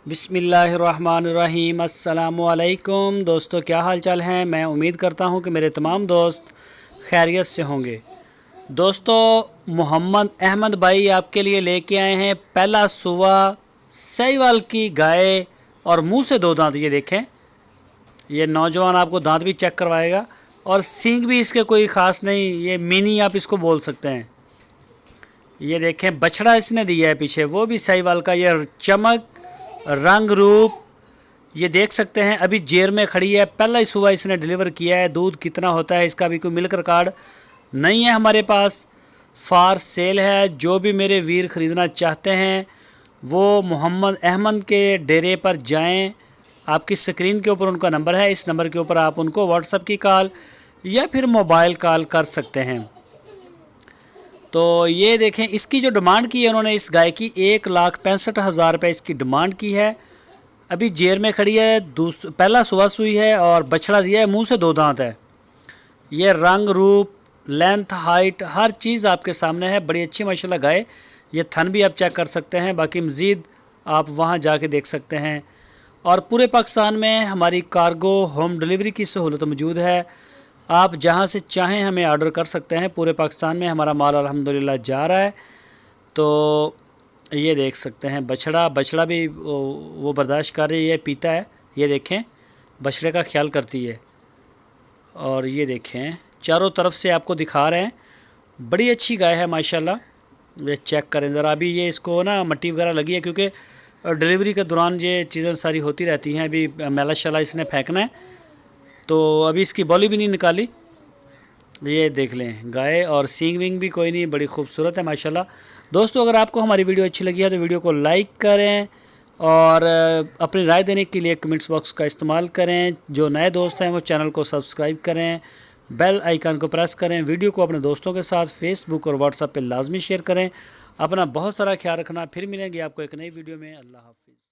बिस्मिल्लाहिर्रहमानिर्रहीम। अस्सलामुअलैकुम दोस्तों, क्या हाल चाल हैं। मैं उम्मीद करता हूं कि मेरे तमाम दोस्त खैरियत से होंगे। दोस्तों, मोहम्मद अहमद भाई आपके लिए लेके आए हैं पहला सुवा सहीवाल की गाय और मुंह से दो दांत। ये देखें, ये नौजवान आपको दांत भी चेक करवाएगा और सींग भी इसके कोई ख़ास नहीं, ये मिनी आप इसको बोल सकते हैं। ये देखें, बछड़ा इसने दिया है पीछे, वो भी सहीवाल का। ये चमक, रंग रूप ये देख सकते हैं। अभी जेर में खड़ी है, पहला ही सुबह इसने डिलीवर किया है। दूध कितना होता है इसका अभी कोई मिल्क रिकॉर्ड नहीं है हमारे पास, फार सेल है। जो भी मेरे वीर ख़रीदना चाहते हैं वो मोहम्मद अहमद के डेरे पर जाएं। आपकी स्क्रीन के ऊपर उनका नंबर है, इस नंबर के ऊपर आप उनको व्हाट्सएप की कॉल या फिर मोबाइल कॉल कर सकते हैं। तो ये देखें, इसकी जो डिमांड की है उन्होंने इस गाय की 1,65,000 रुपये इसकी डिमांड की है। अभी जेर में खड़ी है, पहला सुबह सुई है और बछड़ा दिया है, मुंह से दो दांत है। ये रंग रूप, लेंथ, हाइट हर चीज़ आपके सामने है। बड़ी अच्छी माशाल्लाह गाय। ये थन भी आप चेक कर सकते हैं, बाकी मज़ीद आप वहाँ जाके देख सकते हैं। और पूरे पाकिस्तान में हमारी कार्गो होम डिलीवरी की सहूलत मौजूद है। आप जहां से चाहें हमें ऑर्डर कर सकते हैं। पूरे पाकिस्तान में हमारा माल अल्हम्दुलिल्लाह जा रहा है। तो ये देख सकते हैं, बछड़ा भी वो बर्दाश्त कर रही है, पीता है। ये देखें, बछड़े का ख्याल करती है। और ये देखें, चारों तरफ से आपको दिखा रहे हैं। बड़ी अच्छी गाय है माशाल्लाह। ये चेक करें ज़रा। अभी ये इसको ना मट्टी वगैरह लगी है, क्योंकि डिलीवरी के दौरान ये चीज़ें सारी होती रहती हैं। अभी मैला शैला इसने फेंकना है, तो अभी इसकी बॉली भी नहीं निकाली। ये देख लें गाय, और सींग विंग भी कोई नहीं, बड़ी खूबसूरत है माशाल्लाह। दोस्तों, अगर आपको हमारी वीडियो अच्छी लगी है तो वीडियो को लाइक करें और अपनी राय देने के लिए कमेंट्स बॉक्स का इस्तेमाल करें। जो नए दोस्त हैं वो चैनल को सब्सक्राइब करें, बेल आइकन को प्रेस करें। वीडियो को अपने दोस्तों के साथ फेसबुक और व्हाट्सएप पर लाजमी शेयर करें। अपना बहुत सारा ख्याल रखना। फिर मिलेंगे आपको एक नई वीडियो में। अल्लाह हाफिज़।